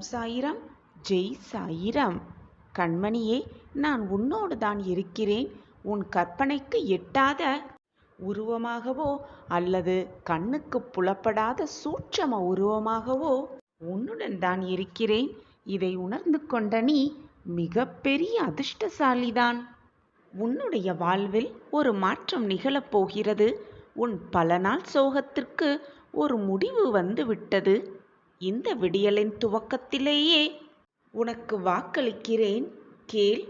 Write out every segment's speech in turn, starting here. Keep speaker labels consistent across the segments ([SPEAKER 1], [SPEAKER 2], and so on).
[SPEAKER 1] ஓம் சாயிரம். ஜெய் சாயிரம். கண்மணியே, நான் உன்னோடு தான் இருக்கிறேன். உன் கற்பனைக்கு எட்டாத உருவமாகவோ அல்லது கண்ணுக்கு புலப்படாத சூட்சம உருவமாகவோ உன்னுடன் தான் இருக்கிறேன். இதை உணர்ந்து கொண்ட நீ மிகப்பெரிய அதிர்ஷ்டசாலிதான். உன்னுடைய வாழ்வில் ஒரு மாற்றம் நிகழப் போகிறது. உன் பல நாள் சோகத்திற்கு ஒரு முடிவு வந்து விட்டது. இந்த விடியலின் துவக்கத்திலேயே உனக்கு வாக்களிக்கிறேன், கேள்.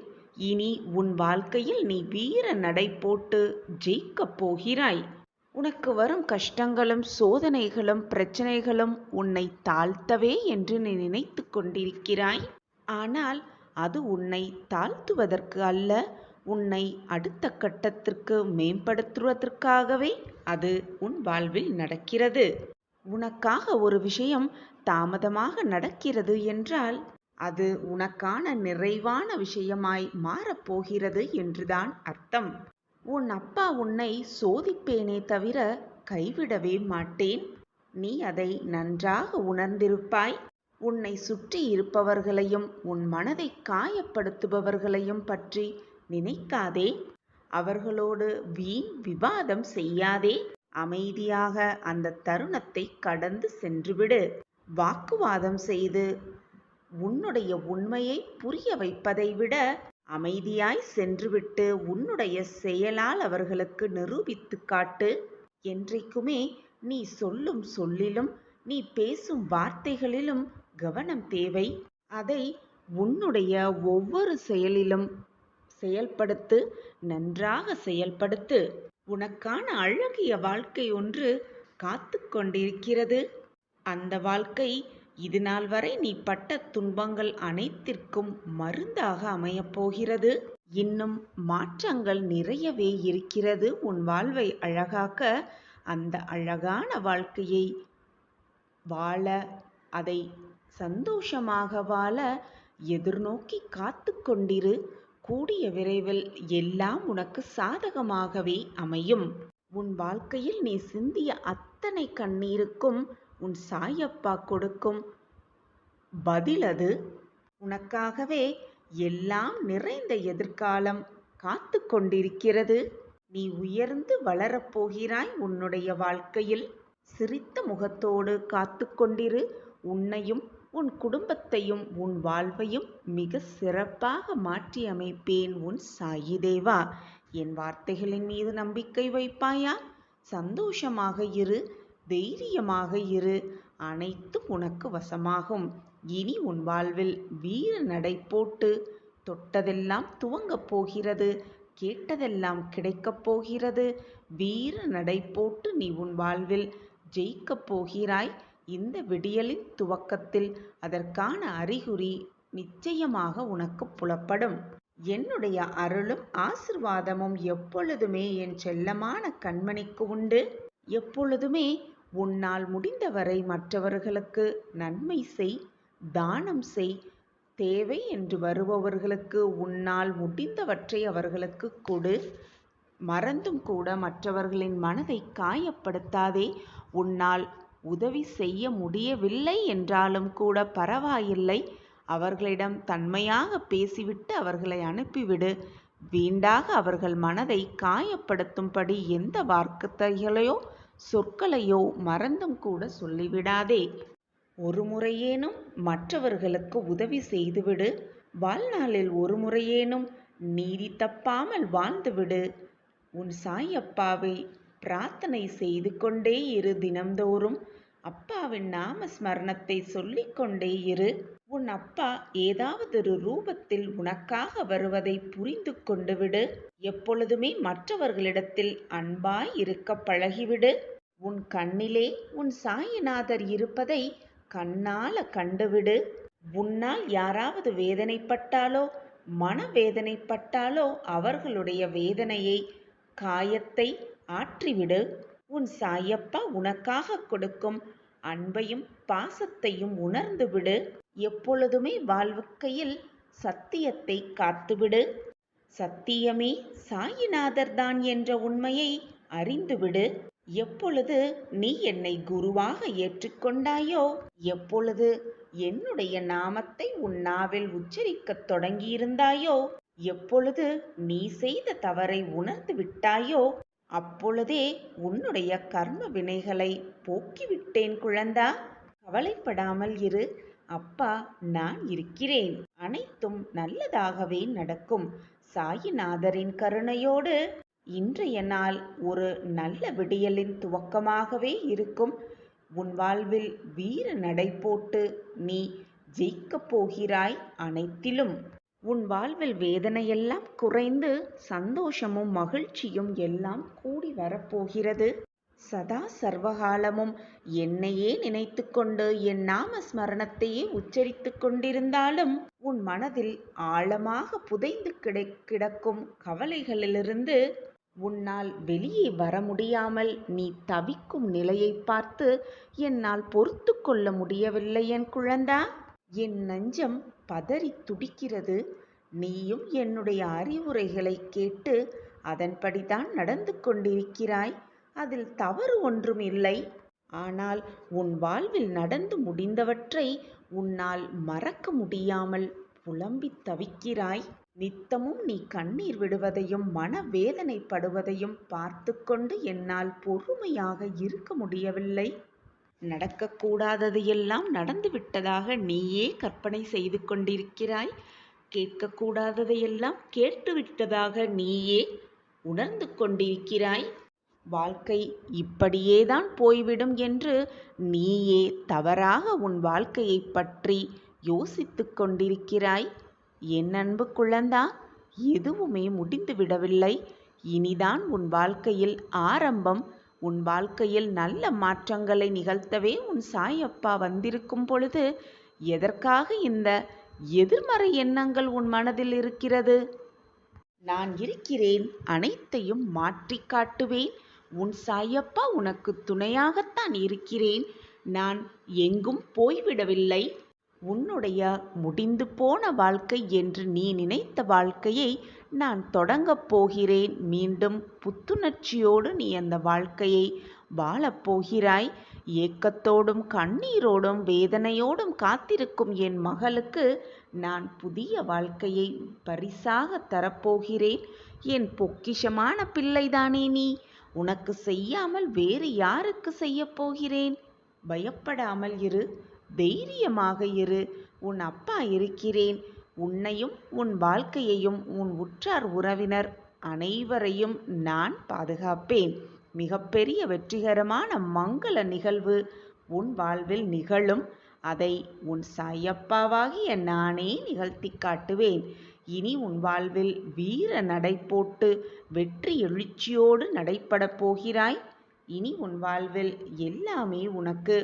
[SPEAKER 1] இனி உன் வாழ்க்கையில் நீ வீர நடை போட்டு ஜெயிக்கப் போகிறாய். உனக்கு வரும் கஷ்டங்களும் சோதனைகளும் பிரச்சனைகளும் உன்னை தாழ்த்தவே என்று நீ நினைத்து கொண்டிருக்கிறாய். ஆனால் அது உன்னை தாழ்த்துவதற்கு அல்ல, உன்னை அடுத்த கட்டத்திற்கு மேம்படுத்துவதற்காகவே அது உன் வாழ்வில் நடக்கிறது. உனக்காக ஒரு விஷயம் தாமதமாக நடக்கிறது என்றால் அது உனக்கான நிறைவான விஷயமாய் மாறப்போகிறது என்றுதான் அர்த்தம். உன் அப்பா உன்னை சோதிப்பேனே தவிர கைவிடவே மாட்டேன். நீ அதை நன்றாக உணர்ந்திருப்பாய். உன்னை சுற்றி இருப்பவர்களையும் உன் மனதை காயப்படுத்துபவர்களையும் பற்றி நினைக்காதே. அவர்களோடு வீண் விவாதம் செய்யாதே. அமைதியாக அந்த தருணத்தை கடந்து சென்றுவிடு. வாக்குவாதம் செய்து உன்னுடைய உண்மையை புரிய வைப்பதை விட அமைதியாய் சென்றுவிட்டு உன்னுடைய செயலால் அவர்களுக்கு நிரூபித்து காட்டு. என்றைக்குமே நீ சொல்லும் சொல்லிலும் நீ பேசும் வார்த்தைகளிலும் கவனம் தேவை. அதை உன்னுடைய ஒவ்வொரு செயலிலும் செயல்படுத்து, நன்றாக செயல்படுத்து. உனக்கான அழகிய வாழ்க்கை ஒன்று காத்து கொண்டிருக்கிறது. அந்த வாழ்க்கை இது நாள் வரை நீ பட்ட துன்பங்கள் அனைத்திற்கும் மருந்தாக அமையப்போகிறது. இன்னும் மாற்றங்கள் நிறையவே இருக்கிறது உன் வாழ்வை அழகாக்க. அந்த அழகான வாழ்க்கையை வாழ, அதை சந்தோஷமாக வாழ எதிர்நோக்கி காத்து கொண்டிரு. கூடிய விரைவில் எல்லாம் உனக்கு சாதகமாகவே அமையும். உன் வாழ்க்கையில் நீ சிந்திய அத்தனை கண்ணீருக்கும் உன் சாயப்பா கொடுக்கும் பதில் அது. உனக்காகவே எல்லாம் நிறைந்த எதிர்காலம் காத்து கொண்டிருக்கிறது. நீ உயர்ந்து வளரப்போகிறாய். உன்னுடைய வாழ்க்கையில் சிரித்த முகத்தோடு காத்து கொண்டிரு. உன்னையும் உன் குடும்பத்தையும் உன் வாழ்வையும் மிக சிறப்பாக மாற்றி அமைப்பேன் உன் சாயி தேவா. என் வார்த்தைகளின் மீது நம்பிக்கை வைப்பாயா? சந்தோஷமாக இரு, தைரியமாக இரு. அனைத்தும் உனக்கு வசமாகும். இனி உன் வாழ்வில் வீர நடை போட்டு தொட்டதெல்லாம் துவங்கப் போகிறது, கேட்டதெல்லாம் கிடைக்கப் போகிறது. வீர நடை போட்டு நீ உன் வாழ்வில் ஜெயிக்கப் போகிறாய். இந்த விடியலின் துவக்கத்தில் அதற்கான அறிகுறி நிச்சயமாக உனக்கு புலப்படும். என்னுடைய அருளும் ஆசிர்வாதமும் எப்பொழுதுமே என் செல்லமான கண்மணிக்கு உண்டு. எப்பொழுதுமே உன்னால் முடிந்தவரை மற்றவர்களுக்கு நன்மை செய், தானம் செய். தேவை என்று வருபவர்களுக்கு உன்னால் முடிந்தவற்றை அவர்களுக்கு கொடு. மறந்தும் கூட மற்றவர்களின் மனதை காயப்படுத்தாதே. உன்னால் உதவி செய்ய முடியவில்லை என்றாலும் கூட பரவாயில்லை. அவர்களிடம் தன்மையாக பேசிவிட்டு அவர்களை அனுப்பிவிடு. வீண்டாக அவர்கள் மனதை காயப்படுத்தும்படி எந்த வார்த்தைகளையோ சொற்களையோ மறந்தும் கூட சொல்லிவிடாதே. ஒரு முறையேனும் மற்றவர்களுக்கு உதவி செய்துவிடு. வாழ்நாளில் ஒரு முறையேனும் நீதி தப்பாமல் வாழ்ந்துவிடு. உன் சாயப்பாவை பிரார்த்தனை செய்து கொண்டே இரு. தினம்தோறும் அப்பாவின் நாம ஸ்மரணத்தை சொல்லிக்கொண்டே இரு. உன் அப்பா ஏதாவது ஒரு ரூபத்தில் உனக்காக வருவதை புரிந்து கொண்டு விடு. எப்பொழுதுமே மற்றவர்களிடத்தில் அன்பாய் இருக்க பழகிவிடு. உன் கண்ணிலே உன் சாயிநாதர் இருப்பதை கண்ணால கண்டுவிடு. உன்னால் யாராவது வேதனைப்பட்டாலோ மனவேதனைப்பட்டாலோ அவர்களுடைய வேதனையை, காயத்தை ஆற்றிவிடு. உன் சாயப்பா உனக்காக கொடுக்கும் அன்பையும் பாசத்தையும் உணர்ந்துவிடு. எப்பொழுதுமே வாழ்க்கையில் சத்தியத்தை காத்துவிடு. சத்தியமே சாயிநாதர் தான் என்ற உண்மையை அறிந்துவிடு. எப்பொழுது நீ என்னை குருவாக ஏற்றுக்கொண்டாயோ, எப்பொழுது என்னுடைய நாமத்தை உன் நாவில் உச்சரிக்கத் தொடங்கியிருந்தாயோ, எப்பொழுது நீ செய்த தவறை உணர்ந்து விட்டாயோ, அப்பொழுதே உன்னுடைய கர்ம வினைகளை போக்கிவிட்டேன் குழந்தா. கவலைப்படாமல் இரு. அப்பா நான் இருக்கிறேன். அனைத்தும் நல்லதாகவே நடக்கும். சாயிநாதரின் கருணையோடு இன்றைய நாள் ஒரு நல்ல விடியலின் துவக்கமாகவே இருக்கும். உன் வாழ்வில் வீர நடை போட்டு நீ ஜெயிக்கப் போகிறாய் அனைத்திலும். உன் வாழ்வில் வேதனையெல்லாம் குறைந்து சந்தோஷமும் மகிழ்ச்சியும் எல்லாம் கூடி வரப்போகிறது. சதா சர்வகாலமும் என்னையே நினைத்து கொண்டு என் நாம ஸ்மரணத்தையே உச்சரித்து கொண்டிருந்தாலும் உன் மனதில் ஆழமாக புதைந்து கிடக்கும் கவலைகளிலிருந்து உன்னால் வெளியே வர முடியாமல் நீ தவிக்கும் நிலையை பார்த்து என்னால் பொறுத்து கொள்ள முடியவில்லை என் குழந்தா. என் நெஞ்சம் பதறி துடிக்கிறது. நீயும் என்னுடைய அறிவுரைகளை கேட்டு அதன்படிதான் நடந்து கொண்டிருக்கிறாய். அதில் தவறு ஒன்றும் இல்லை. ஆனால் உன் வாழ்வில் நடந்து முடிந்தவற்றை உன்னால் மறக்க முடியாமல் புலம்பித் தவிக்கிறாய். நித்தமும் நீ கண்ணீர் விடுவதையும் மனவேதனைப்படுவதையும் பார்த்து கொண்டு என்னால் பொறுமையாக இருக்க முடியவில்லை. நடக்கக்கூடாதது எல்லாம் நடந்துவிட்டதாக நீயே கற்பனை செய்து கொண்டிருக்கிறாய். கேட்கக்கூடாததையெல்லாம் கேட்டுவிட்டதாக நீயே உணர்ந்து கொண்டிருக்கிறாய். வாழ்க்கை இப்படியேதான் போய்விடும் என்று நீயே தவறாக உன் வாழ்க்கையை பற்றி யோசித்து கொண்டிருக்கிறாய். என் அன்பு குழந்தா, எதுவுமே முடிந்து விடவில்லை. இனிதான் உன் வாழ்க்கையில் ஆரம்பம். உன் வாழ்க்கையில் நல்ல மாற்றங்களை நிகழ்த்தவே உன் சாயப்பா வந்திருக்கும் பொழுது எதற்காக இந்த எதிர்மறை எண்ணங்கள் உன் மனதில் இருக்கிறது? நான் இருக்கிறேன், அனைத்தையும் மாற்றி காட்டுவேன். உன் சாயப்பா உனக்கு துணையாகத்தான் இருக்கிறேன். நான் எங்கும் போய்விடவில்லை. உன்னுடைய முடிந்து போன வாழ்க்கை என்று நீ நினைத்த வாழ்க்கையை நான் தொடங்கப் போகிறேன். மீண்டும் புத்துணர்ச்சியோடு நீ அந்த வாழ்க்கையை வாழப்போகிறாய். ஏக்கத்தோடும் கண்ணீரோடும் வேதனையோடும் காத்திருக்கும் என் மகளுக்கு நான் புதிய வாழ்க்கையை பரிசாக தரப்போகிறேன். என் பொக்கிஷமான பிள்ளைதானே நீ. உனக்கு செய்யாமல் வேறு யாருக்கு செய்யப் போகிறேன்? பயப்படாமல் இரு, தைரியமாக இரு. உன் அப்பா இருக்கிறேன். உன்னையும் உன் வாழ்க்கையையும் உன் உற்றார் உறவினர் அனைவரையும் நான் பாதுகாப்பேன். மிகப்பெரிய வெற்றிகரமான மங்கள நிகழ்வு உன் வாழ்வில் நிகழும். அதை உன் சாயப்பாவாகிய நானே நிகழ்த்தி காட்டுவேன். இனி உன் வாழ்வில் வீர நடை போட்டு வெற்றி எழுச்சியோடு நடைபெறப் போகிறாய். இனி உன் வாழ்வில் எல்லாமே உனக்கு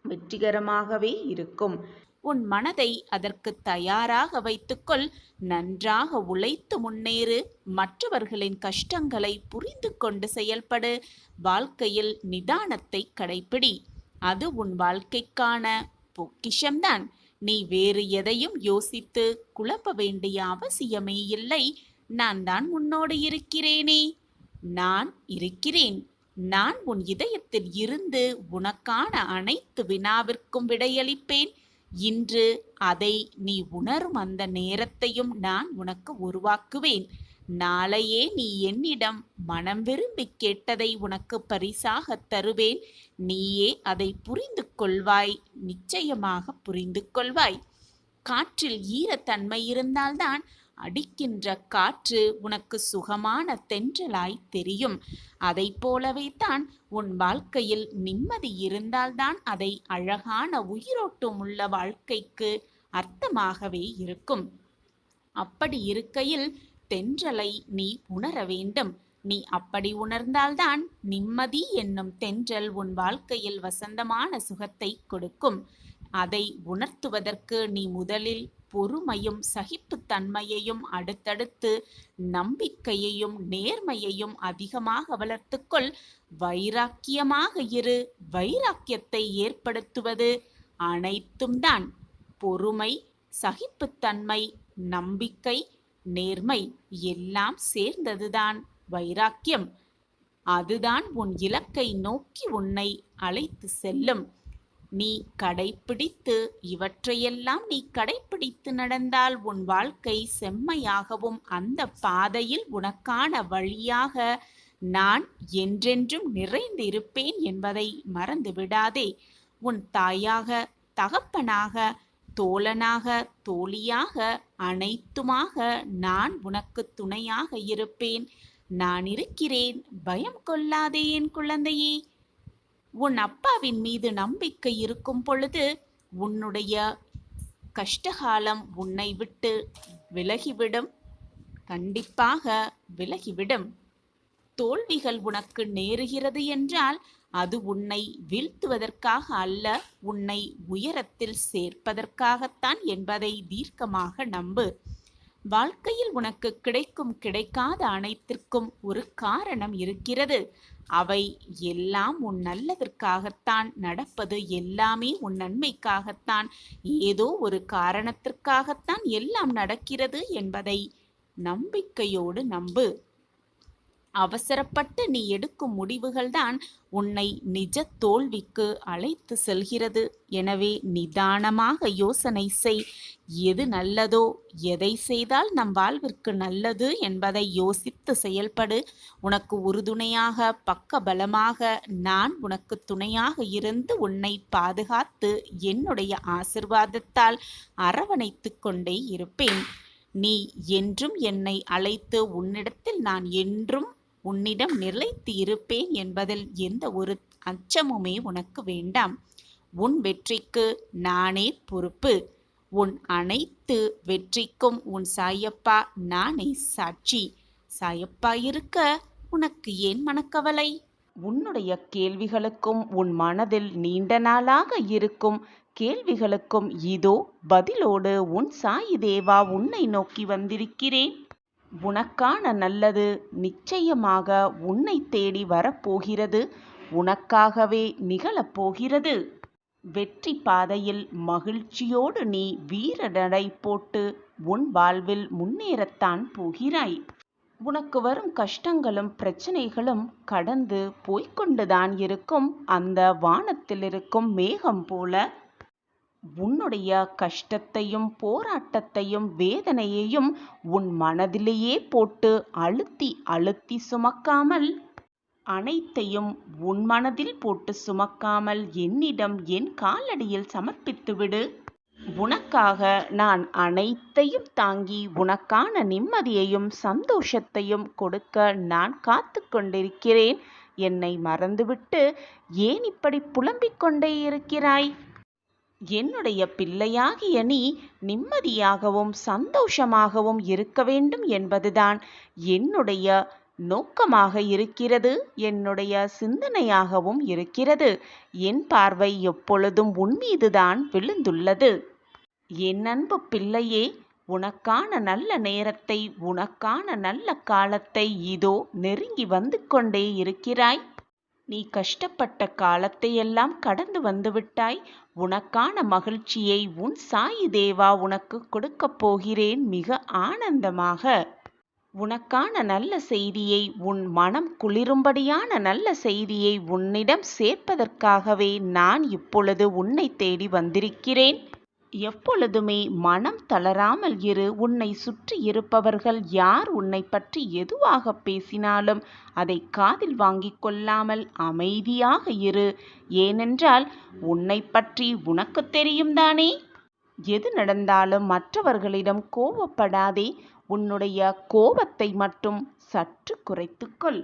[SPEAKER 1] வெற்றிகரமாகவே இருக்கும். உன் மனதை அதற்கு தயாராக வைத்துக்கொள். நன்றாக உழைத்து முன்னேறு. மற்றவர்களின் கஷ்டங்களை புரிந்து கொண்டு செயல்படு. வாழ்க்கையில் நிதானத்தை கடைப்பிடி. அது உன் வாழ்க்கைக்கான பொக்கிஷம்தான். நீ வேறு எதையும் யோசித்து குழப்ப வேண்டிய அவசியமே இல்லை. நான் தான் உன்னோடு இருக்கிறேனே. நான் இருக்கிறேன். நான் உன் இதயத்தில் இருந்து உனக்கான அனைத்து வினாவிற்கும் விடையளிப்பேன். இன்று அதை நீ உணரும் அந்த நேரத்தையும் நான் உனக்கு உருவாக்குவேன். நாளையே நீ என்னிடம் மனம் விரும்பி கேட்டதை உனக்கு பரிசாக தருவேன். நீயே அதை புரிந்து கொள்வாய். நிச்சயமாக புரிந்து கொள்வாய். காற்றில் ஈரத்தன்மை இருந்தால்தான் அடிக்கின்ற காற்று உனக்கு சுகமான தென்றலாய் தெரியும். அதை போலவே தான் உன் வாழ்க்கையில் நிம்மதி இருந்தால்தான் அதை அழகான உயிரோட்டம் உள்ள வாழ்க்கைக்கு அர்த்தமாகவே இருக்கும். அப்படி இருக்கையில் தென்றலை நீ உணர வேண்டும். நீ அப்படி உணர்ந்தால்தான் நிம்மதி என்னும் தென்றல் உன் வாழ்க்கையில் வசந்தமான சுகத்தை கொடுக்கும். அதை உணர்த்துவதற்கு நீ முதலில் பொறுமையும் சகிப்புத்தன்மையையும் அடுத்தடுத்து நம்பிக்கையையும் நேர்மையையும் அதிகமாக வளர்த்துக்கொள். வைராக்கியமாக இரு. வைராக்கியத்தை ஏற்படுத்துவது அனைத்தும் தான். பொறுமை, சகிப்புத்தன்மை, நம்பிக்கை, நேர்மை எல்லாம் சேர்ந்ததுதான் வைராக்கியம். அதுதான் உன் இலக்கை நோக்கி உன்னை அழைத்து செல்லும். நீ கடைப்பிடித்து இவற்றையெல்லாம் நீ கடைப்பிடித்து நடந்தால் உன் வாழ்க்கை செம்மையாகவும் அந்த பாதையில் உனக்கான வழியாக நான் என்றென்றும் நிறைந்து இருப்பேன் என்பதை மறந்து விடாதே. உன் தாயாக, தகப்பனாக, தோழனாக, தோழியாக, அனைத்துமாக நான் உனக்கு துணையாக இருப்பேன். நான் இருக்கிறேன், பயம் கொள்ளாதே என் குழந்தையே. உன் அப்பாவின் மீது நம்பிக்கை இருக்கும் பொழுது உன்னுடைய கஷ்டகாலம் உன்னை விட்டு விலகிவிடும். கண்டிப்பாக விலகிவிடும். தோல்விகள் உனக்கு நேருகிறது என்றால் அது உன்னை வீழ்த்துவதற்காக அல்ல, உன்னை உயரத்தில் சேர்ப்பதற்காகத்தான் என்பதை தீர்க்கமாக நம்பு. வாழ்க்கையில் உனக்கு கிடைக்கும் கிடைக்காத அனைத்திற்கும் ஒரு காரணம் இருக்கிறது. அவை எல்லாம் உன் நல்லதற்காகத்தான் நடப்பது. எல்லாமே உன் நன்மைக்காகத்தான், ஏதோ ஒரு காரணத்திற்காகத்தான் எல்லாம் நடக்கிறது என்பதை நம்பிக்கையோடு நம்பு. அவசரப்பட்டு நீ எடுக்கும் முடிவுகள்தான் உன்னை நிஜ தோல்விக்கு அழைத்து செல்கிறது. எனவே நிதானமாக யோசனை செய். எது நல்லதோ, எதை செய்தால் நம் வாழ்விற்கு நல்லது என்பதை யோசித்து செயல்படு. உனக்கு உறுதுணையாக, பக்க பலமாக நான் உனக்கு துணையாக இருந்து உன்னை பாதுகாத்து என்னுடைய ஆசிர்வாதத்தால் அரவணைத்து கொண்டே இருப்பேன். நீ என்றும் என்னை அழைத்து உன்னிடத்தில் நான் என்றும் உன்னிடம் நிலைத்து இருப்பேன் என்பதில் எந்த ஒரு அச்சமுமே உனக்கு வேண்டாம். உன் வெற்றிக்கு நானே பொறுப்பு. உன் அனைத்து வெற்றிக்கும் உன் சாயப்பா நானே சாட்சி. சாயப்பா இருக்க உனக்கு ஏன் மனக்கவலை? உன்னுடைய கேள்விகளுக்கும் உன் மனதில் நீண்ட நாளாக இருக்கும் கேள்விகளுக்கும் இதோ பதிலோடு உன் சாயி தேவா உன்னை நோக்கி வந்திருக்கிறேன். உனக்கான நல்லது நிச்சயமாக உன்னை தேடி வரப்போகிறது. உனக்காகவே நிகழப்போகிறது. வெற்றி பாதையில் மகிழ்ச்சியோடு நீ வீர நடை போட்டு உன் வாழ்வில் முன்னேறத்தான் போகிறாய். உனக்கு வரும் கஷ்டங்களும் பிரச்சனைகளும் கடந்து போய்கொண்டுதான் இருக்கும். அந்த வானத்தில் இருக்கும் மேகம் போல உன்னுடைய கஷ்டத்தையும் போராட்டத்தையும் வேதனையையும் உன் மனதிலேயே போட்டு அழுத்தி அழுத்தி சுமக்காமல், அனைத்தையும் உன் மனதில் போட்டு சுமக்காமல் என்னிடம் என் காலடியில் சமர்ப்பித்துவிடு. உனக்காக நான் அனைத்தையும் தாங்கி உனக்கான நிம்மதியையும் சந்தோஷத்தையும் கொடுக்க நான் காத்து கொண்டிருக்கிறேன். என்னை மறந்துவிட்டு ஏன் இப்படி புலம்பிக் கொண்டே இருக்கிறாய்? என்னுடைய பிள்ளையாகிய நீ நிம்மதியாகவும் சந்தோஷமாகவும் இருக்க வேண்டும் என்பதுதான் என்னுடைய நோக்கமாக இருக்கிறது, என்னுடைய சிந்தனையாகவும் இருக்கிறது. என் பார்வை எப்பொழுதும் உன் மீதுதான் விழுந்துள்ளது. என் அன்பு பிள்ளையே, உனக்கான நல்ல நேரத்தை, உனக்கான நல்ல காலத்தை இதோ நெருங்கி வந்து கொண்டே இருக்கிறாய். நீ கஷ்டப்பட்ட காலத்தையெல்லாம் கடந்து வந்துவிட்டாய். உனக்கான மகிழ்ச்சியை உன் சாயி தேவா உனக்கு கொடுக்கப் போகிறேன் மிக ஆனந்தமாக. உனக்கான நல்ல செய்தியை, உன் மனம் குளிரும்படியான நல்ல செய்தியை உன்னிடம் சேர்ப்பதற்காகவே நான் இப்பொழுது உன்னை தேடி வந்திருக்கிறேன். எப்பொழுதுமே மனம் தளராமல் இரு. உன்னை சுற்றி இருப்பவர்கள் யார் உன்னை பற்றி எதுவாக பேசினாலும் அதை காதில் வாங்கிக் கொள்ளாமல் அமைதியாக இரு. ஏனென்றால் உன்னை பற்றி உனக்கு தெரியும் தானே. எது நடந்தாலும் மற்றவர்களிடம் கோபப்படாதே. உன்னுடைய கோபத்தை மட்டும் சற்று குறைத்துக்கொள்.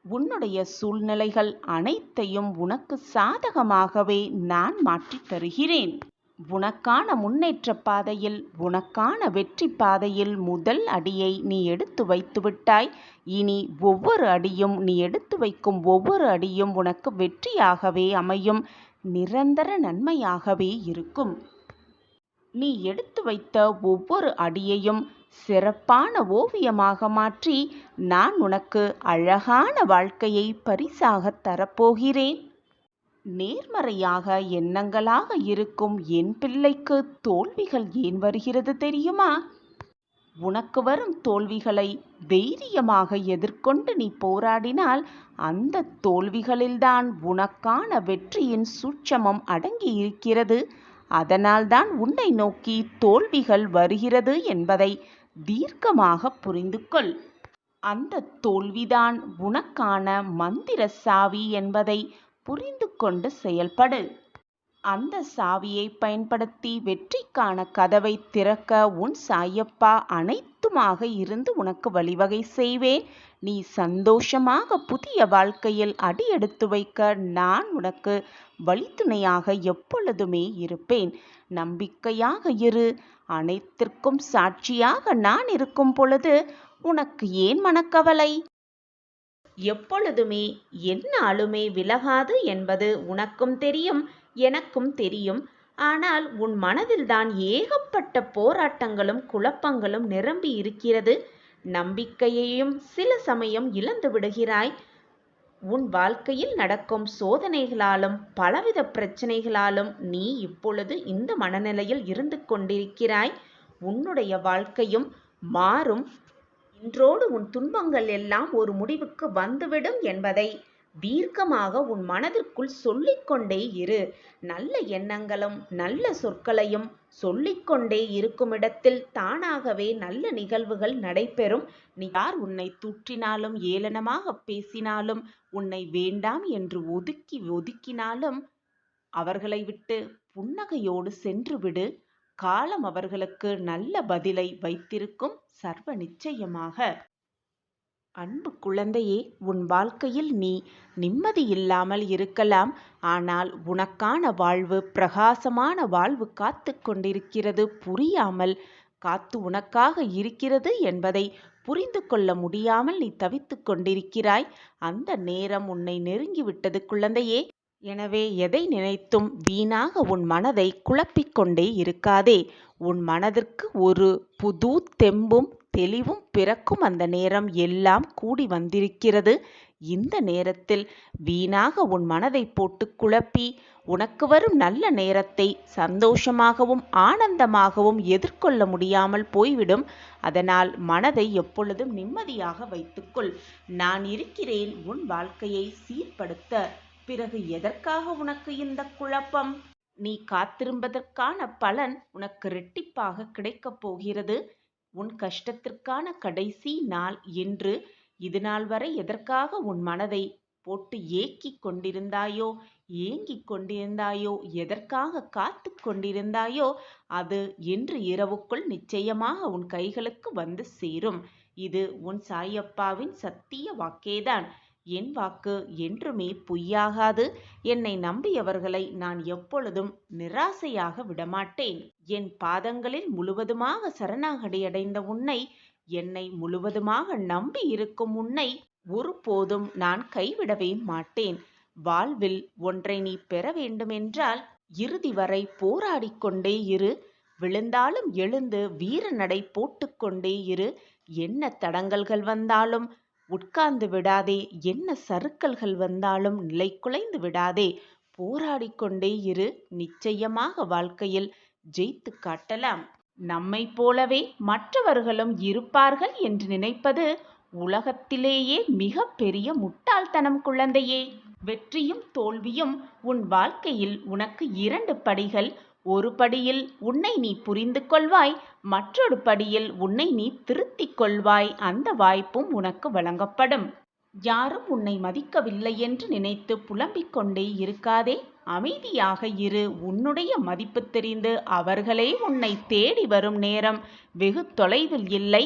[SPEAKER 1] உன்னுடைய சூழ்நிலைகள் அனைத்தையும் உனக்கு சாதகமாகவே நான் மாற்றித் தருகிறேன். உனக்கான முன்னேற்ற பாதையில், உனக்கான வெற்றி பாதையில் முதல் அடியை நீ எடுத்து வைத்து விட்டாய். இனி ஒவ்வொரு அடியும், நீ எடுத்து வைக்கும் ஒவ்வொரு அடியும் உனக்கு வெற்றியாகவே அமையும், நிரந்தர நன்மையாகவே இருக்கும். நீ எடுத்து வைத்த ஒவ்வொரு அடியையும் சிறப்பான ஓவியமாக மாற்றி நான் உனக்கு அழகான வாழ்க்கையை பரிசாக தரப்போகிறேன். நேர்மறையாக எண்ணங்களாக இருக்கும் என் பிள்ளைக்கு தோல்விகள் ஏன் வருகிறது தெரியுமா? உனக்கு வரும் தோல்விகளை தைரியமாக எதிர்கொண்டு நீ போராடினால் அந்த தோல்விகளில்தான் உனக்கான வெற்றியின் சூட்சமம் அடங்கி இருக்கிறது. அதனால்தான் உன்னை நோக்கி தோல்விகள் வருகிறது என்பதை தீர்க்கமாக புரிந்து கொள். அந்த தோல்விதான் உனக்கான மந்திர சாவி என்பதை புரிந்து கொண்டு செயல்படு. அந்த சாவியை பயன்படுத்தி வெற்றிக்கான கதவை திறக்க உன் சாயப்பா அனைத்துமாக இருந்து உனக்கு வழிவகை செய்வேன். நீ சந்தோஷமாக புதிய வாழ்க்கையில் அடியெடுத்து வைக்க நான் உனக்கு வழித்துணையாக எப்பொழுதுமே இருப்பேன். நம்பிக்கையாக இரு. அனைத்திற்கும் சாட்சியாக நான் இருக்கும் பொழுது உனக்கு ஏன் மனக்கவலை? எப்பொழுதுமே எந்நாளுமே விலகாது என்பது உனக்கும் தெரியும், எனக்கும் தெரியும். ஆனால் உன் மனதில்தான் ஏகப்பட்ட போராட்டங்களும் குழப்பங்களும் நிரம்பி இருக்கிறது. நம்பிக்கையையும் சில சமயம் இழந்து விடுகிறாய். உன் வாழ்க்கையில் நடக்கும் சோதனைகளாலும் பலவித பிரச்சனைகளாலும் நீ இப்பொழுது இந்த மனநிலையில் இருந்து கொண்டிருக்கிறாய். உன்னுடைய வாழ்க்கையும் மாறும். இன்றோடு உன் துன்பங்கள் எல்லாம் ஒரு முடிவுக்கு வந்துவிடும் என்பதை தீர்க்கமாக உன் மனதிற்குள் சொல்லிக்கொண்டே இரு. நல்ல எண்ணங்களும் நல்ல சொற்களையும் சொல்லிக்கொண்டே இருக்கும் இடத்தில் தானாகவே நல்ல நிகழ்வுகள் நடைபெறும். நீ யார் உன்னை தூற்றினாலும் ஏளனமாக பேசினாலும் உன்னை வேண்டாம் என்று ஒதுக்கினாலும் அவர்களை விட்டு புன்னகையோடு சென்றுவிடு. காலம் அவர்களுக்கு நல்ல பதிலை வைத்திருக்கும் சர்வ நிச்சயமாக. அன்பு குழந்தையே, உன் வாழ்க்கையில் நீ நிம்மதியில்லாமல் இருக்கலாம். ஆனால் உனக்கான வாழ்வு, பிரகாசமான வாழ்வு காத்து கொண்டிருக்கிறது. புரியாமல் காத்து உனக்காக இருக்கிறது என்பதை புரிந்து கொள்ள முடியாமல் நீ தவித்து கொண்டிருக்கிறாய். அந்த நேரம் உன்னை நெருங்கிவிட்டது குழந்தையே. எனவே எதை நினைத்தும் வீணாக உன் மனதை குழப்பிக்கொண்டே இருக்காதே. உன் மனதிற்கு ஒரு புது தெம்பும் தெளிவும் பிறக்கும் அந்த நேரம் எல்லாம் கூடி வந்திருக்கிறது. இந்த நேரத்தில் வீணாக உன் மனதை போட்டு குழப்பி உனக்கு வரும் நல்ல நேரத்தை சந்தோஷமாகவும் ஆனந்தமாகவும் எதிர்கொள்ள முடியாமல் போய்விடும். அதனால் மனதை எப்பொழுதும் நிம்மதியாக வைத்துக்கொள். நான் இருக்கிறேன் உன் வாழ்க்கையை சீர்படுத்த. பிறகு எதற்காக உனக்கு இந்த குழப்பம்? நீ காத்திருப்பதற்கான பலன் உனக்கு இரட்டிப்பாக கிடைக்கப் போகிறது. உன் கஷ்டத்திற்கான கடைசி நாள் என்று இதுநாள் வரை எதற்காக உன் மனதை போட்டு ஏக்கிக் கொண்டிருந்தாயோ, ஏங்கிக் கொண்டிருந்தாயோ, எதற்காக காத்து கொண்டிருந்தாயோ அது இன்று இரவுக்குள் நிச்சயமாக உன் கைகளுக்கு வந்து சேரும். இது உன் சாயப்பாவின் சத்திய வாக்கேதான். என் வாக்கு என்றுமே பொய்யாகாது. என்னை நம்பியவர்களை நான் எப்பொழுதும் நிராசையாக விடமாட்டேன். என் பாதங்களில் முழுவதுமாக சரணாகதி அடைந்த உன்னை, என்னை முழுவதுமாக நம்பி இருக்கும் உன்னை ஒருபோதும் நான் கைவிடவே மாட்டேன். வாழ்வில் ஒன்றை நீ பெற வேண்டுமென்றால் இறுதி வரை போராடிக்கொண்டே இரு. விழுந்தாலும் எழுந்து வீர நடை போட்டுக்கொண்டே இரு. என்ன தடங்கல்கள் வந்தாலும் உட்கார்ந்து விடாதே. என்ன சறுக்கல்கள் வந்தாலும் நிலை குலைந்து விடாதே. போராடிக்கொண்டே இரு. நிச்சயமாக வாழ்க்கையில் ஜெயித்து காட்டலாம். நம்மை போலவே மற்றவர்களும் இருப்பார்கள் என்று நினைப்பது உலகத்திலேயே மிக பெரிய முட்டாள்தனம் குழந்தையே. வெற்றியும் தோல்வியும் உன் வாழ்க்கையில் உனக்கு 2 படிகள். ஒரு படியில் உன்னை நீ புரிந்து கொள்வாய், மற்றொரு படியில் உன்னை நீ திருத்திக் கொள்வாய். அந்த வாய்ப்பும் உனக்கு வழங்கப்படும். யாரும் உன்னை மதிக்கவில்லை என்று நினைத்து புலம்பிக் கொண்டே இருக்காதே. அமைதியாக இரு. உன்னுடைய மதிப்பு தெரிந்து அவர்களே உன்னை தேடி வரும் நேரம் வெகு தொலைவில் இல்லை.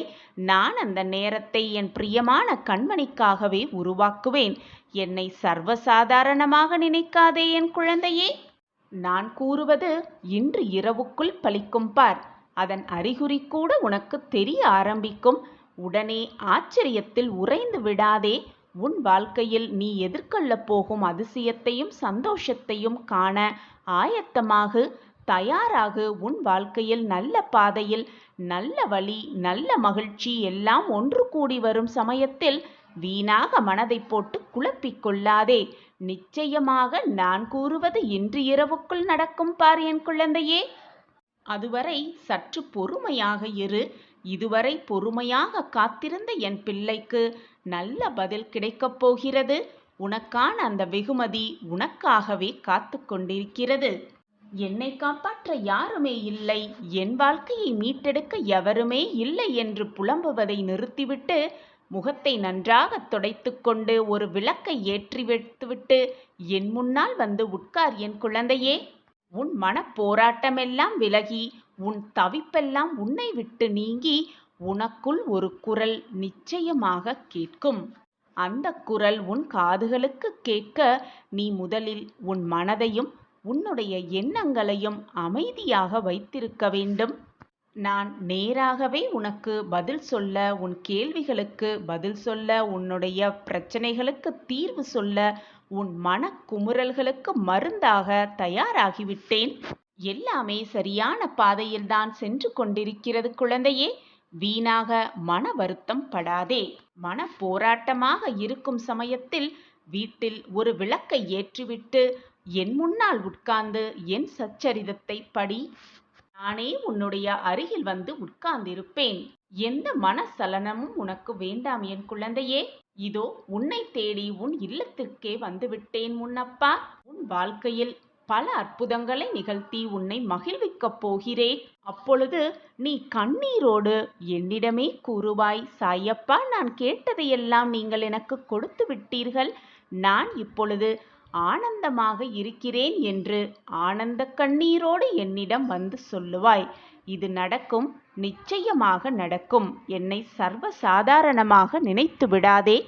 [SPEAKER 1] நான் அந்த நேரத்தை என் பிரியமான கண்மணிக்காகவே உருவாக்குவேன். என்னை சர்வசாதாரணமாக நினைக்காதே என் குழந்தையே. நான் கூறுவது இன்று இரவுக்குள் பலிக்கும் பார். அதன் அறிகுறி கூட உனக்கு தெரிய ஆரம்பிக்கும். உடனே ஆச்சரியத்தில் உறைந்து விடாதே. உன் வாழ்க்கையில் நீ எதிர்கொள்ளப் போகும் அதிசயத்தையும் சந்தோஷத்தையும் காண ஆயத்தமாகு. தயாராகு. உன் வாழ்க்கையில் நல்ல பாதையில் நல்ல வழி, நல்ல மகிழ்ச்சி எல்லாம் ஒன்று கூடி வரும் சமயத்தில் வீணாக மனதை போட்டு குழப்பிக் கொள்ளாதே. நிச்சயமாக நான் கூறுவது இன்று இரவுக்குள் நடக்கும் பார் என் குழந்தையே. அதுவரை சற்று பொறுமையாக இரு. இதுவரை பொறுமையாக காத்திருந்த என் பிள்ளைக்கு நல்ல பதில் கிடைக்கப் போகிறது. உனக்கான அந்த வெகுமதி உனக்காகவே காத்து கொண்டிருக்கிறது. என்னை காப்பாற்ற யாருமே இல்லை, என் வாழ்க்கையை மீட்டெடுக்க எவருமே இல்லை என்று புலம்புவதை நிறுத்திவிட்டு, முகத்தை நன்றாக துடைத்து கொண்டு ஒரு விளக்கை ஏற்றி வைத்துவிட்டு என் முன்னால் வந்து உட்கார் என் குழந்தையே. உன் மனப்போராட்டமெல்லாம் விலகி, உன் தவிப்பெல்லாம் உன்னை விட்டு நீங்கி, உனக்குள் ஒரு குரல் நிச்சயமாக கேட்கும். அந்த குரல் உன் காதுகளுக்கு கேட்க நீ முதலில் உன் மனதையும் உன்னுடைய எண்ணங்களையும் அமைதியாக வைத்திருக்க வேண்டும். நான் நேராகவே உனக்கு பதில் சொல்ல, உன் கேள்விகளுக்கு பதில் சொல்ல, உன்னுடைய பிரச்சனைகளுக்கு தீர்வு சொல்ல, உன் மனக்குமுறல்களுக்கு மருந்தாக தயாராகிவிட்டேன். எல்லாமே சரியான பாதையில்தான் சென்று கொண்டிருக்கிறது குழந்தையே. வீணாக மன வருத்தம் படாதே. மன போராட்டமாக இருக்கும் சமயத்தில் வீட்டில் ஒரு விளக்கை ஏற்றிவிட்டு என் முன்னால் உட்கார்ந்து என் சச்சரிதத்தை படி. நானே உன்னுடைய அருகில் வந்து உட்கார்ந்திருப்பேன். எந்த மனசலனமும் உனக்கு வேண்டாம் என் குழந்தையே. இதோ உன்னை தேடி உன் இல்லத்திற்கே வந்துவிட்டேன் முன்னப்பா. உன் வாழ்க்கையில் பல அற்புதங்களை நிகழ்த்தி உன்னை மகிழ்விக்கப் போகிறேன். அப்பொழுது நீ கண்ணீரோடு என்னிடமே கூறுவாய், சாயப்பா, நான் கேட்டதையெல்லாம் நீங்கள் எனக்கு கொடுத்து விட்டீர்கள். நான் இப்பொழுது ஆனந்தமாக இருக்கிறேன் என்று ஆனந்த கண்ணீரோடு என்னிடம் வந்து சொல்லுவாய். இது நடக்கும், நிச்சயமாக நடக்கும். என்னை சர்வ சாதாரணமாக நினைத்து விடாதே.